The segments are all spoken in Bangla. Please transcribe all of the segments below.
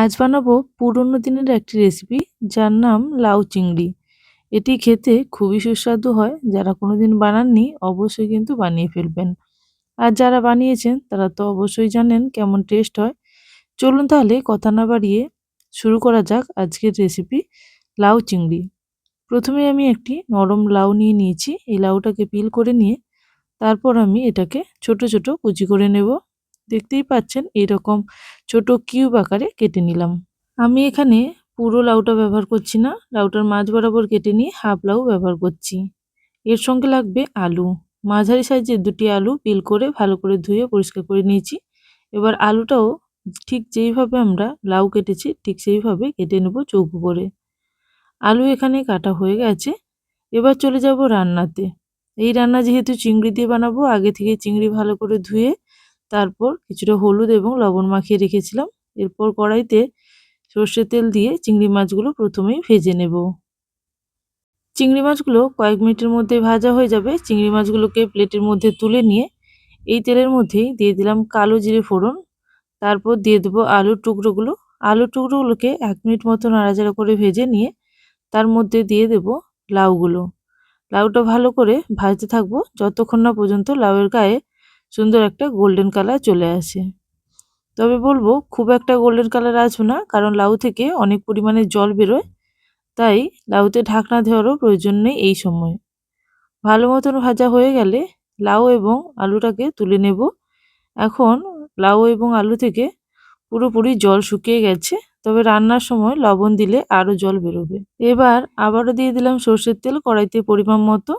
আজ বানাবো পুরনো দিনের একটি রেসিপি যার নাম লাউ চিংড়ি। এটি খেতে খুবই সুস্বাদু হয়। যারা কোনোদিন বানাননি অবশ্যই কিন্তু বানিয়ে ফেলবেন। আর যারা বানিয়েছেন তারা তো অবশ্যই জানেন কেমন টেস্ট হয়। চলুন তাহলে কথা না বাড়িয়ে শুরু করা যাক আজকের রেসিপি লাউ চিংড়ি। প্রথমে আমি একটি নরম লাউ নিয়ে নিয়েছি। এই লাউটাকে পিল করে নিয়ে তারপর আমি এটাকে ছোট ছোট কুচি করে নেব। দেখতেই পাচ্ছেন এরকম ছোট কিউব আকারে কেটে নিলাম। আমি এখানে পুরো লাউটা ব্যবহার করছি না, লাউটার মাঝ বরাবর কেটে নিয়ে হাফ লাউ ব্যবহার করছি। এর সঙ্গে লাগবে আলু। মাঝারি সাইজের দুটি আলু পিল করে ভালো করে ধুয়ে পরিষ্কার করে নিয়েছি। এবার আলুটাও ঠিক যেইভাবে আমরা লাউ কেটেছি ঠিক সেইভাবে কেটে নেব চৌকো করে। আলু এখানে কাটা হয়ে গেছে। এবার চলে যাব রান্নাতে। এই রান্না যেহেতু চিংড়ি দিয়ে বানাবো, আগে থেকে চিংড়ি ভালো করে ধুয়ে তারপর কিছুটা হলুদ এবং লবণ মাখিয়ে রেখেছিলাম। এরপর কড়াইতে সর্ষের তেল দিয়ে চিংড়ি মাছগুলো প্রথমেই ভেজে নেব। চিংড়ি মাছগুলো কয়েক মিনিটের মধ্যে ভাজা হয়ে যাবে। চিংড়ি মাছগুলোকে প্লেটের মধ্যে তুলে নিয়ে এই তেলের মধ্যেই দিয়ে দিলাম কালো জিরে ফোড়ন। তারপর দিয়ে দেবো আলুর টুকরোগুলো। আলুর টুকরোগুলোকে 1 মিনিট মতো নাড়াচাড়া করে ভেজে নিয়ে তার মধ্যে দিয়ে দেব লাউগুলো। লাউটা ভালো করে ভাজতে থাকবো যতক্ষণ না পর্যন্ত লাউয়ের গায়ে সুন্দর একটা গোল্ডেন কালার চলে আসে। তবে বলবো খুব একটা গোল্ডেন কালার আসবে না, কারণ লাউ থেকে অনেক পরিমাণে জল বেরোয়। তাই লাউতে ঢাকনা দেওয়ারও প্রয়োজন নেই এই সময়। ভালো মতন ভাজা হয়ে গেলে লাউ এবং আলুটাকে তুলে নেব। এখন লাউ এবং আলু থেকে পুরোপুরি জল শুকিয়ে গেছে, তবে রান্নার সময় লবণ দিলে আরও জল বেরোবে। এবার আবারও দিয়ে দিলাম সর্ষের তেল কড়াইতে পরিমাণ মতো।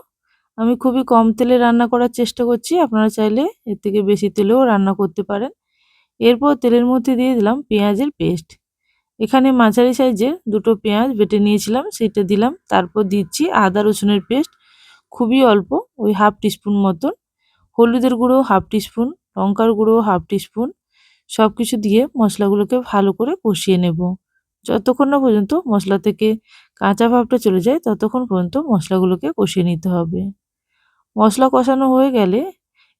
আমি খুবই কম তেলে রান্না করার চেষ্টা করছি, আপনারা চাইলে এর থেকে বেশি তেলেও রান্না করতে পারেন। এরপর তেলের মধ্যে দিয়ে দিলাম পেঁয়াজের পেস্ট। এখানে মাঝারি সাইজের দুটো পেঁয়াজ বেটে নিয়েছিলাম, সেটা দিলাম। তারপর দিচ্ছি আদা রসুনের পেস্ট, খুবই অল্প, ওই হাফ টিস্পুন মতন। হলুদের গুঁড়ো হাফ টিস্পুন, লঙ্কার গুঁড়ো হাফ টিস্পুন। সব কিছু দিয়ে মশলাগুলোকে ভালো করে কষিয়ে নেব। যতক্ষণ না পর্যন্ত মশলা থেকে কাঁচা ভাবটা চলে যায় ততক্ষণ পর্যন্ত মশলাগুলোকে কষিয়ে নিতে হবে। মশলা কষানো হয়ে গেলে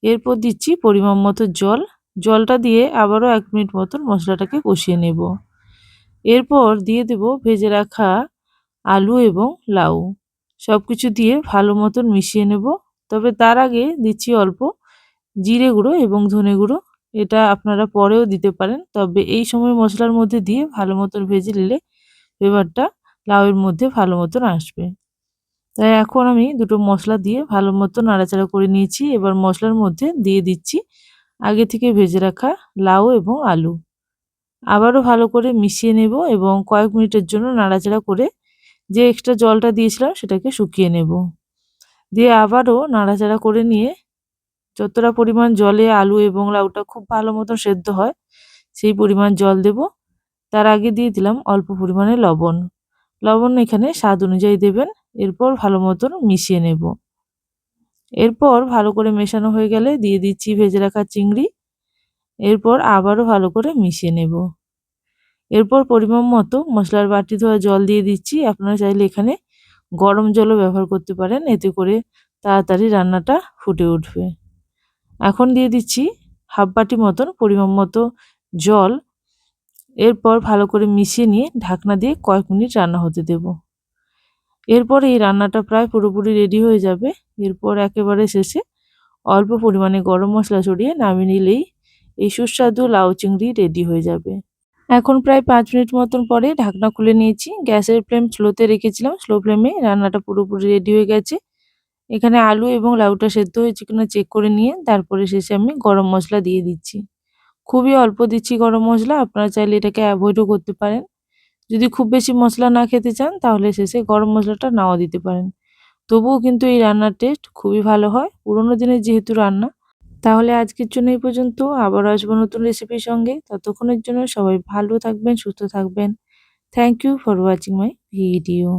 এরপর দিচ্ছি পরিমাণ মতো জল। জলটা দিয়ে আবারও 1 মিনিট মতন মশলাটাকে কষিয়ে নেব। এরপর দিয়ে দেব ভেজে রাখা আলু এবং লাউ। সব কিছু দিয়ে ভালো মতন মিশিয়ে নেব। তবে তার আগে দিচ্ছি অল্প জিরে গুঁড়ো এবং ধনে গুঁড়ো। এটা আপনারা পরেও দিতে পারেন, তবে এই সময় মশলার মধ্যে দিয়ে ভালো মতন ভেজে নিলে ফ্লেভারটা লাউয়ের মধ্যে ভালো মতন আসবে। তাই এখন আমি দুটো মশলা দিয়ে ভালো মতো নাড়াচাড়া করে নিয়েছি। এবার মশলার মধ্যে দিয়ে দিচ্ছি আগে থেকে ভেজে রাখা লাউ এবং আলু। আবারও ভালো করে মিশিয়ে নেব এবং কয়েক মিনিটের জন্য নাড়াচাড়া করে যে এক্সট্রা জলটা দিয়েছিলাম সেটাকে শুকিয়ে নেব। দিয়ে আবারও নাড়াচাড়া করে নিয়ে যতটা পরিমাণ জলে আলু এবং লাউটা খুব ভালো মতো সেদ্ধ হয় সেই পরিমাণ জল দেব। তার আগে দিয়ে দিলাম অল্প পরিমাণে লবণ। লবণ এখানে স্বাদ অনুযায়ী দেবেন। এরপর ভালো মতন মিশিয়ে নেব। এরপর ভালো করে মেশানো হয়ে গেলে দিয়ে দিচ্ছি ভেজে রাখা চিংড়ি। এরপর আবারও ভালো করে মিশিয়ে নেব। এরপর পরিমাণ মতো মশলার বাটি ধোয়া জল দিয়ে দিচ্ছি। আপনারা চাইলে এখানে গরম জলও ব্যবহার করতে পারেন, এতে করে তাড়াতাড়ি রান্নাটা ফুটে উঠবে। এখন দিয়ে দিচ্ছি হাফ বাটি মতন পরিমাণ মতো জল। এরপর ভালো করে মিশিয়ে নিয়ে ঢাকনা দিয়ে কয়েক মিনিট রান্না হতে দেব। এরপর এই রান্নাটা প্রায় পুরোপুরি রেডি হয়ে যাবে। এরপর একেবারে শেষে অল্প পরিমাণে গরম মশলা ছড়িয়ে নামিয়ে নিলেই এই সুস্বাদু লাউ চিংড়ি রেডি হয়ে যাবে। এখন প্রায় 5 মিনিট মতন পরে ঢাকনা খুলে নিয়েছি। গ্যাসের ফ্লেম স্লোতে রেখেছিলাম, স্লো ফ্লেমে রান্নাটা পুরোপুরি রেডি হয়ে গেছে। এখানে আলু এবং লাউটা সেদ্ধ হয়েছে কিনা চেক করে নিয়ে তারপরে শেষে আমি গরম মশলা দিয়ে দিচ্ছি। খুবই অল্প দিচ্ছি গরম মশলা, আপনারা চাইলে এটাকে অ্যাভয়েডও করতে পারেন। যদি খুব বেশি মশলা না খেতে চান তাহলে শেষে গরম মশলাটা নাও দিতে পারেন। তবুও কিন্তু এই রান্নার টেস্ট খুবই ভালো হয়, পুরোনো দিনের যেহেতু রান্না। তাহলে আজকের জন্য এই পর্যন্ত, আবারও আসবো নতুন রেসিপির সঙ্গে। ততক্ষণের জন্য সবাই ভালো থাকবেন, সুস্থ থাকবেন। Thank you for watching my video.